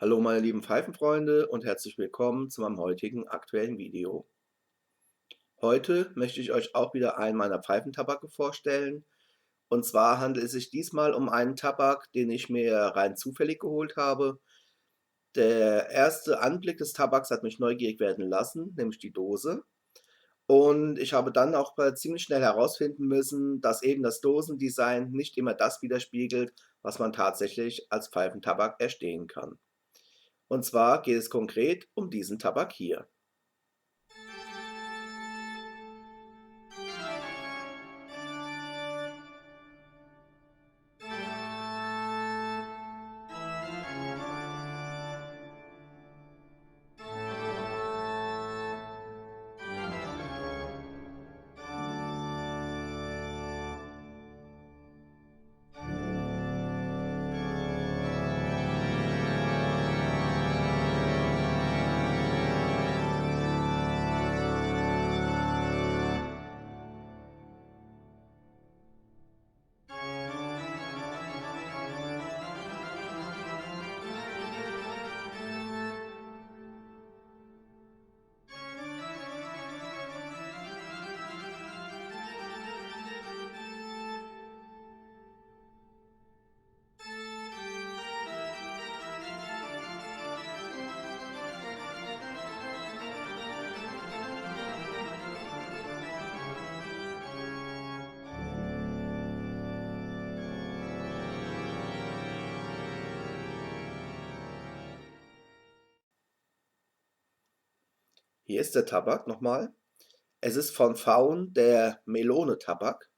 Hallo meine lieben Pfeifenfreunde und herzlich willkommen zu meinem heutigen aktuellen Video. Heute möchte ich euch auch wieder einen meiner Pfeifentabake vorstellen. Und zwar handelt es sich diesmal um einen Tabak, den ich mir rein zufällig geholt habe. Der erste Anblick des Tabaks hat mich neugierig werden lassen, nämlich die Dose. Und ich habe dann auch ziemlich schnell herausfinden müssen, dass eben das Dosendesign nicht immer das widerspiegelt, was man tatsächlich als Pfeifentabak erstehen kann. Und zwar geht es konkret um diesen Tabak hier. Hier ist der Tabak nochmal. Es ist von Faun der Melone-Tabak,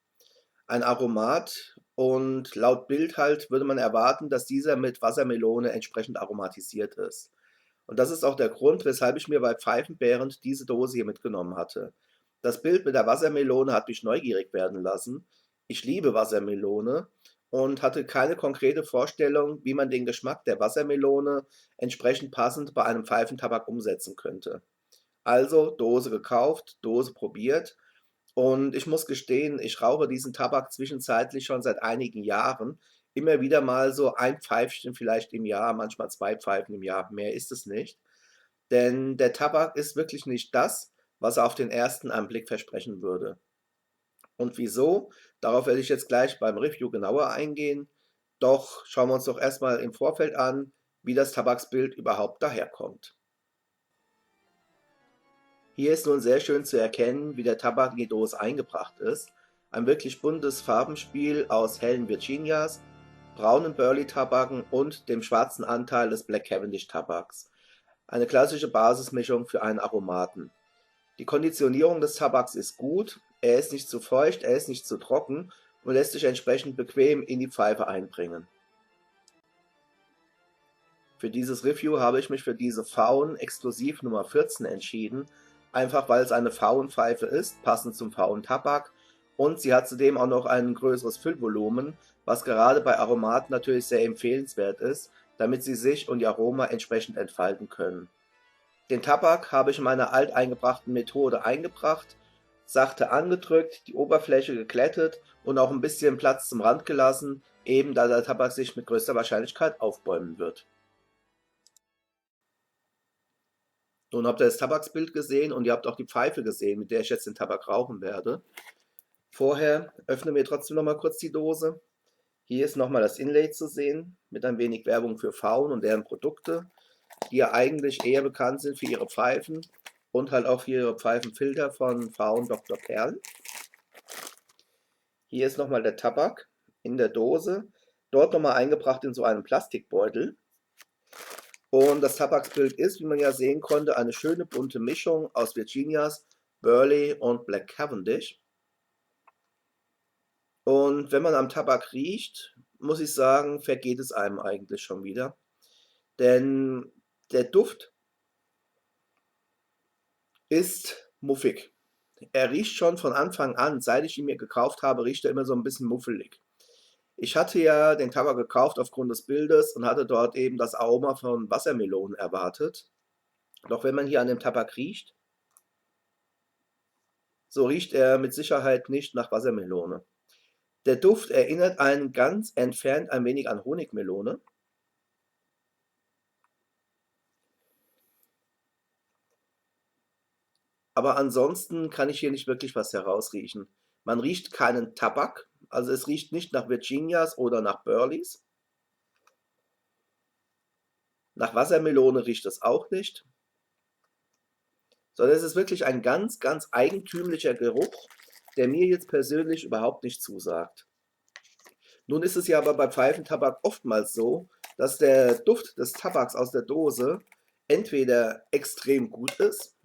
ein Aromat, und laut Bild halt würde man erwarten, dass dieser mit Wassermelone entsprechend aromatisiert ist. Und das ist auch der Grund, weshalb ich mir bei Pfeifenbeerend diese Dose hier mitgenommen hatte. Das Bild mit der Wassermelone hat mich neugierig werden lassen. Ich liebe Wassermelone und hatte keine konkrete Vorstellung, wie man den Geschmack der Wassermelone entsprechend passend bei einem Pfeifentabak umsetzen könnte. Also Dose gekauft, Dose probiert, und ich muss gestehen, ich rauche diesen Tabak zwischenzeitlich schon seit einigen Jahren. Immer wieder mal so ein Pfeifchen vielleicht im Jahr, manchmal 2 Pfeifen im Jahr, mehr ist es nicht. Denn der Tabak ist wirklich nicht das, was er auf den ersten Anblick versprechen würde. Und wieso? Darauf werde ich jetzt gleich beim Review genauer eingehen. Doch schauen wir uns doch erstmal im Vorfeld an, wie das Tabaksbild überhaupt daherkommt. Hier ist nun sehr schön zu erkennen, wie der Tabak in die Dose eingebracht ist. Ein wirklich buntes Farbenspiel aus hellen Virginias, braunen Burley-Tabaken und dem schwarzen Anteil des Black Cavendish-Tabaks. Eine klassische Basismischung für einen Aromaten. Die Konditionierung des Tabaks ist gut, er ist nicht zu feucht, er ist nicht zu trocken und lässt sich entsprechend bequem in die Pfeife einbringen. Für dieses Review habe ich mich für diese Faun Exklusiv Nummer 14 entschieden, einfach weil es eine Faun-Pfeife ist, passend zum Faun-Tabak, und sie hat zudem auch noch ein größeres Füllvolumen, was gerade bei Aromaten natürlich sehr empfehlenswert ist, damit sie sich und ihr Aroma entsprechend entfalten können. Den Tabak habe ich in meiner alteingebrachten Methode eingebracht, sachte angedrückt, die Oberfläche geglättet und auch ein bisschen Platz zum Rand gelassen, eben da der Tabak sich mit größter Wahrscheinlichkeit aufbäumen wird. Nun habt ihr das Tabaksbild gesehen und ihr habt auch die Pfeife gesehen, mit der ich jetzt den Tabak rauchen werde. Vorher öffnen wir trotzdem noch mal kurz die Dose. Hier ist nochmal das Inlay zu sehen, mit ein wenig Werbung für Faun und deren Produkte, die ja eigentlich eher bekannt sind für ihre Pfeifen und halt auch für ihre Pfeifenfilter von Faun Dr. Perl. Hier ist nochmal der Tabak in der Dose, dort nochmal eingebracht in so einem Plastikbeutel. Und das Tabaksbild ist, wie man ja sehen konnte, eine schöne bunte Mischung aus Virginias, Burley und Black Cavendish. Und wenn man am Tabak riecht, muss ich sagen, vergeht es einem eigentlich schon wieder. Denn der Duft ist muffig. Er riecht schon von Anfang an, seit ich ihn mir gekauft habe, riecht er immer so ein bisschen muffelig. Ich hatte ja den Tabak gekauft aufgrund des Bildes und hatte dort eben das Aroma von Wassermelonen erwartet. Doch wenn man hier an dem Tabak riecht, so riecht er mit Sicherheit nicht nach Wassermelone. Der Duft erinnert einen ganz entfernt ein wenig an Honigmelone. aber ansonsten kann ich hier nicht wirklich was herausriechen. Man riecht keinen Tabak, also es riecht nicht nach Virginias oder nach Burleys. Nach Wassermelone riecht es auch nicht, sondern es ist wirklich ein ganz, ganz eigentümlicher Geruch, der mir jetzt persönlich überhaupt nicht zusagt. Nun ist es ja aber bei Pfeifentabak oftmals so, dass der Duft des Tabaks aus der Dose entweder extrem gut ist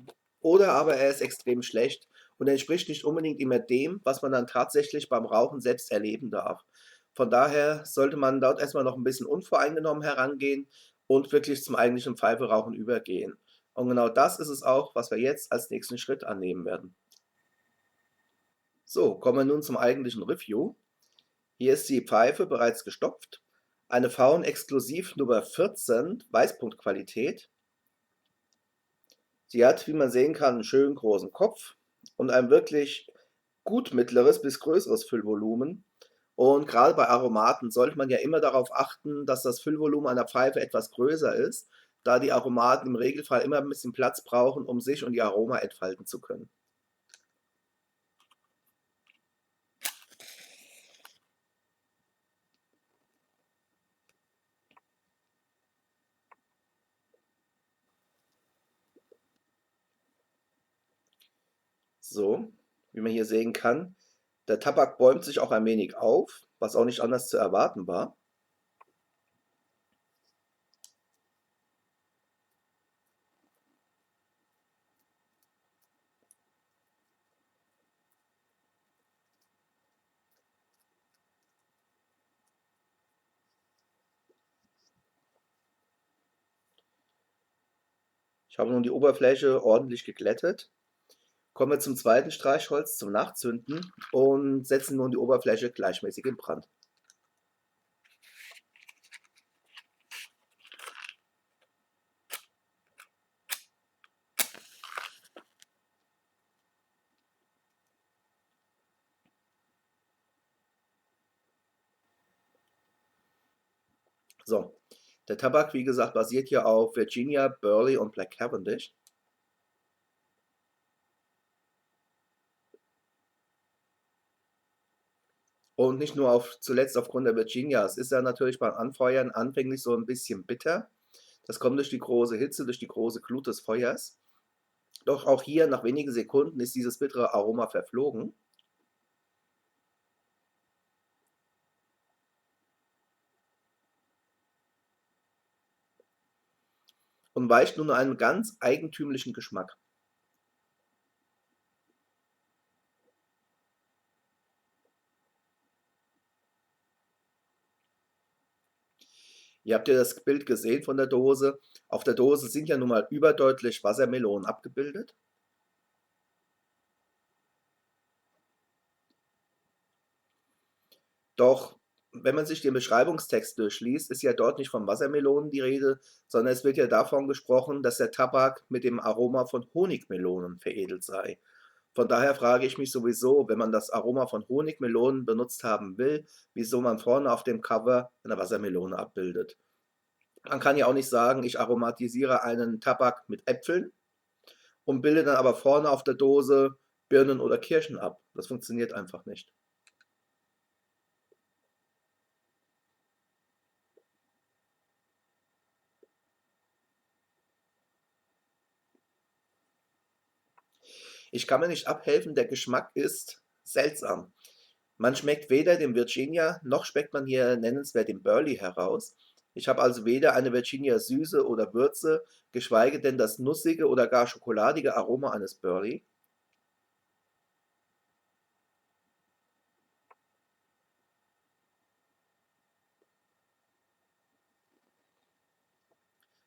oder aber er ist extrem schlecht und entspricht nicht unbedingt immer dem, was man dann tatsächlich beim Rauchen selbst erleben darf. Von daher sollte man dort erstmal noch ein bisschen unvoreingenommen herangehen und wirklich zum eigentlichen Pfeiferauchen übergehen. Und genau das ist es auch, was wir jetzt als nächsten Schritt annehmen werden. So, kommen wir nun zum eigentlichen Review. Hier ist die Pfeife bereits gestopft. Eine Faun-Exklusiv Nummer 14, Weißpunktqualität. Sie hat, wie man sehen kann, einen schönen großen Kopf und ein wirklich gut mittleres bis größeres Füllvolumen. Und gerade bei Aromaten sollte man ja immer darauf achten, dass das Füllvolumen einer Pfeife etwas größer ist, da die Aromaten im Regelfall immer ein bisschen Platz brauchen, um sich und ihr Aroma entfalten zu können. So, wie man hier sehen kann, der Tabak bäumt sich auch ein wenig auf, was auch nicht anders zu erwarten war. Ich habe nun die Oberfläche ordentlich geglättet. Kommen wir zum zweiten Streichholz, zum Nachzünden und setzen nun die Oberfläche gleichmäßig in Brand. So, der Tabak, wie gesagt, basiert hier auf Virginia, Burley und Black Cavendish. Und nicht nur zuletzt aufgrund der Virginia. Es ist ja natürlich beim Anfeuern anfänglich so ein bisschen bitter. Das kommt durch die große Hitze, durch die große Glut des Feuers. Doch auch hier nach wenigen Sekunden ist dieses bittere Aroma verflogen und weicht nun einen ganz eigentümlichen Geschmack. Ihr habt ja das Bild gesehen von der Dose. Auf der Dose sind ja nun mal überdeutlich Wassermelonen abgebildet. Doch wenn man sich den Beschreibungstext durchliest, ist ja dort nicht von Wassermelonen die Rede, sondern es wird ja davon gesprochen, dass der Tabak mit dem Aroma von Honigmelonen veredelt sei. Von daher frage ich mich sowieso, wenn man das Aroma von Honigmelonen benutzt haben will, wieso man vorne auf dem Cover eine Wassermelone abbildet. Man kann ja auch nicht sagen, ich aromatisiere einen Tabak mit Äpfeln und bilde dann aber vorne auf der Dose Birnen oder Kirschen ab. Das funktioniert einfach nicht. Ich kann mir nicht abhelfen, der Geschmack ist seltsam. Man schmeckt weder den Virginia, noch schmeckt man hier nennenswert den Burley heraus. Ich habe also weder eine Virginia Süße oder Würze, geschweige denn das nussige oder gar schokoladige Aroma eines Burley.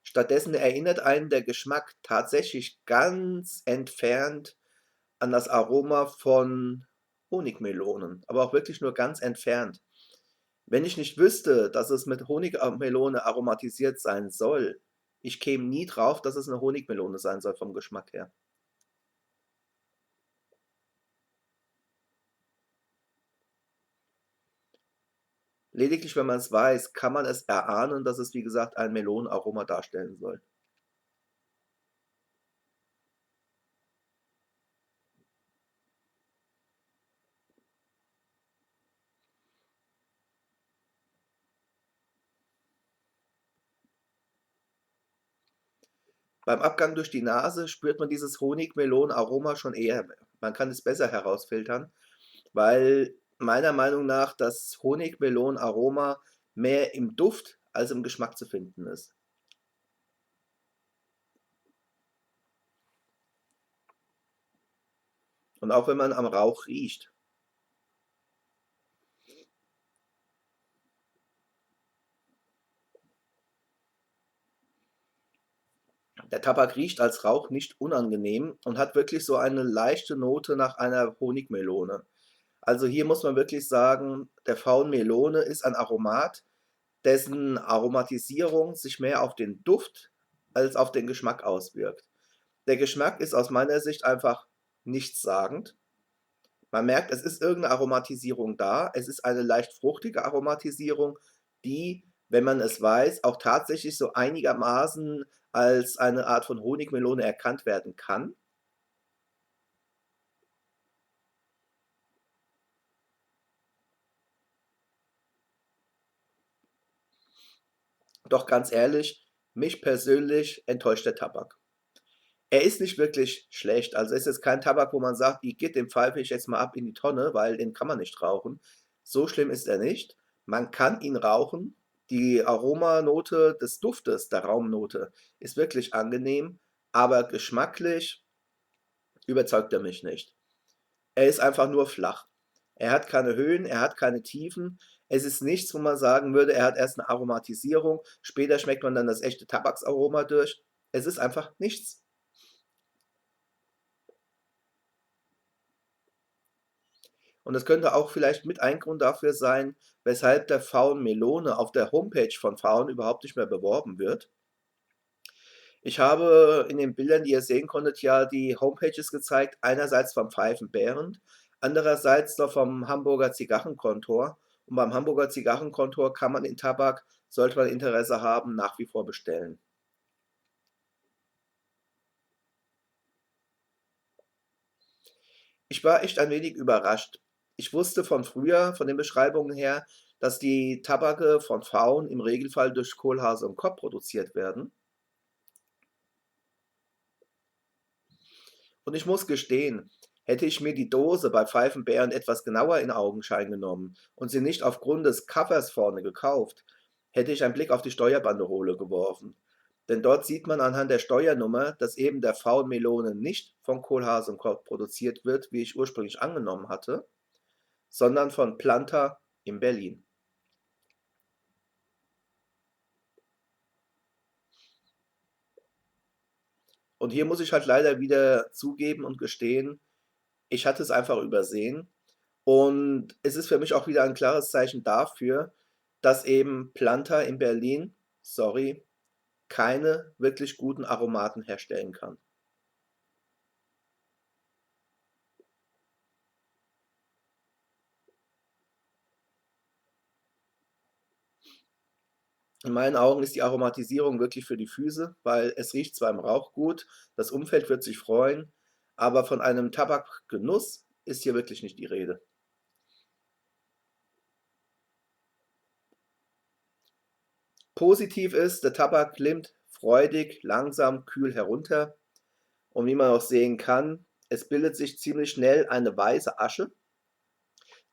Stattdessen erinnert einen der Geschmack tatsächlich ganz entfernt an das Aroma von Honigmelonen, aber auch wirklich nur ganz entfernt. Wenn ich nicht wüsste, dass es mit Honigmelone aromatisiert sein soll, ich käme nie drauf, dass es eine Honigmelone sein soll vom Geschmack her. Lediglich, wenn man es weiß, kann man es erahnen, dass es, wie gesagt, ein Melonenaroma darstellen soll. Beim Abgang durch die Nase spürt man dieses Honig-Melonen-Aroma schon eher. Man kann es besser herausfiltern, weil meiner Meinung nach das Honig-Melonen-Aroma mehr im Duft als im Geschmack zu finden ist. Und auch wenn man am Rauch riecht. Der Tabak riecht als Rauch nicht unangenehm und hat wirklich so eine leichte Note nach einer Honigmelone. Also hier muss man wirklich sagen, der Pfauenmelone ist ein Aromat, dessen Aromatisierung sich mehr auf den Duft als auf den Geschmack auswirkt. Der Geschmack ist aus meiner Sicht einfach nichtssagend. Man merkt, es ist irgendeine Aromatisierung da. Es ist eine leicht fruchtige Aromatisierung, die, wenn man es weiß, auch tatsächlich so einigermaßen als eine Art von Honigmelone erkannt werden kann. Doch ganz ehrlich, mich persönlich enttäuscht der Tabak. Er ist nicht wirklich schlecht. Also, es ist kein Tabak, wo man sagt: „Igitt, den pfeife ich jetzt mal ab in die Tonne, weil den kann man nicht rauchen.“ So schlimm ist er nicht. Man kann ihn rauchen. Die Aromanote des Duftes, der Raumnote, ist wirklich angenehm, aber geschmacklich überzeugt er mich nicht. Er ist einfach nur flach. Er hat keine Höhen, er hat keine Tiefen. Es ist nichts, wo man sagen würde, er hat erst 'ne Aromatisierung, später schmeckt man dann das echte Tabaksaroma durch. Es ist einfach nichts. Und das könnte auch vielleicht mit ein Grund dafür sein, weshalb der Faun Melone auf der Homepage von Faun überhaupt nicht mehr beworben wird. Ich habe in den Bildern, die ihr sehen konntet, ja die Homepages gezeigt, einerseits vom Pfeifen Behrendt, andererseits noch vom Hamburger Zigarrenkontor. Und beim Hamburger Zigarrenkontor kann man den Tabak, sollte man Interesse haben, nach wie vor bestellen. Ich war echt ein wenig überrascht. Ich wusste von früher, von den Beschreibungen her, dass die Tabake von Faun im Regelfall durch Kohlhase und Kopp produziert werden. Und ich muss gestehen, hätte ich mir die Dose bei Pfeifenbären etwas genauer in Augenschein genommen und sie nicht aufgrund des Covers vorne gekauft, hätte ich einen Blick auf die Steuerbanderole geworfen. Denn dort sieht man anhand der Steuernummer, dass eben der Faun Melone nicht von Kohlhase und Kopp produziert wird, wie ich ursprünglich angenommen hatte, sondern von Planta in Berlin. Und hier muss ich halt leider wieder zugeben und gestehen, ich hatte es einfach übersehen. Und es ist für mich auch wieder ein klares Zeichen dafür, dass eben Planta in Berlin, sorry, keine wirklich guten Aromaten herstellen kann. In meinen Augen ist die Aromatisierung wirklich für die Füße, weil es riecht zwar im Rauch gut, das Umfeld wird sich freuen, aber von einem Tabakgenuss ist hier wirklich nicht die Rede. Positiv ist, der Tabak glimmt freudig, langsam, kühl herunter und wie man auch sehen kann, es bildet sich ziemlich schnell eine weiße Asche.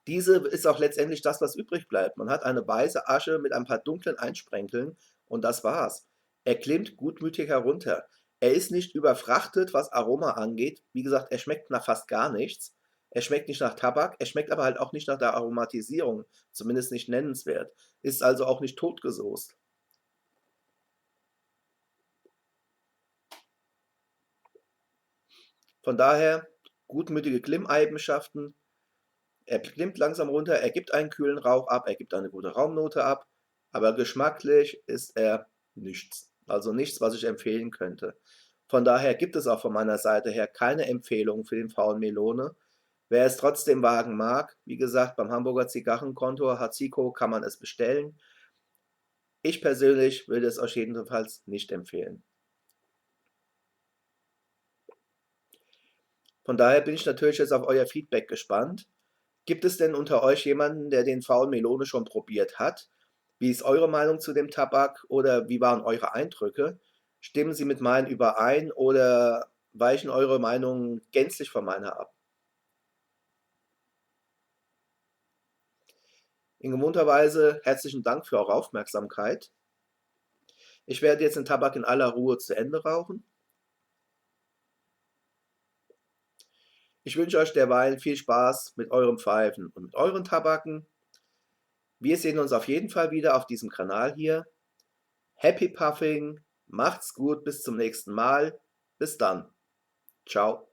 Diese ist auch letztendlich das, was übrig bleibt. Man hat eine weiße Asche mit ein paar dunklen Einsprenkeln und das war's. Er klimmt gutmütig herunter. Er ist nicht überfrachtet, was Aroma angeht. Wie gesagt, er schmeckt nach fast gar nichts. Er schmeckt nicht nach Tabak, er schmeckt aber halt auch nicht nach der Aromatisierung, zumindest nicht nennenswert. Ist also auch nicht totgesoßt. Von daher gutmütige Klimmeigenschaften. Er klimmt langsam runter, er gibt einen kühlen Rauch ab, er gibt eine gute Raumnote ab, aber geschmacklich ist er nichts. Also nichts, was ich empfehlen könnte. Von daher gibt es auch von meiner Seite her keine Empfehlung für den faulen Melone. Wer es trotzdem wagen mag, wie gesagt, beim Hamburger Zigarrenkontor Hazico kann man es bestellen. Ich persönlich würde es euch jedenfalls nicht empfehlen. Von daher bin ich natürlich jetzt auf euer Feedback gespannt. Gibt es denn unter euch jemanden, der den faulen Melone schon probiert hat? Wie ist eure Meinung zu dem Tabak oder wie waren eure Eindrücke? Stimmen sie mit meinen überein oder weichen eure Meinungen gänzlich von meiner ab? In gewohnter Weise herzlichen Dank für eure Aufmerksamkeit. Ich werde jetzt den Tabak in aller Ruhe zu Ende rauchen. Ich wünsche euch derweil viel Spaß mit eurem Pfeifen und mit euren Tabaken. Wir sehen uns auf jeden Fall wieder auf diesem Kanal hier. Happy Puffing, macht's gut, bis zum nächsten Mal. Bis dann. Ciao.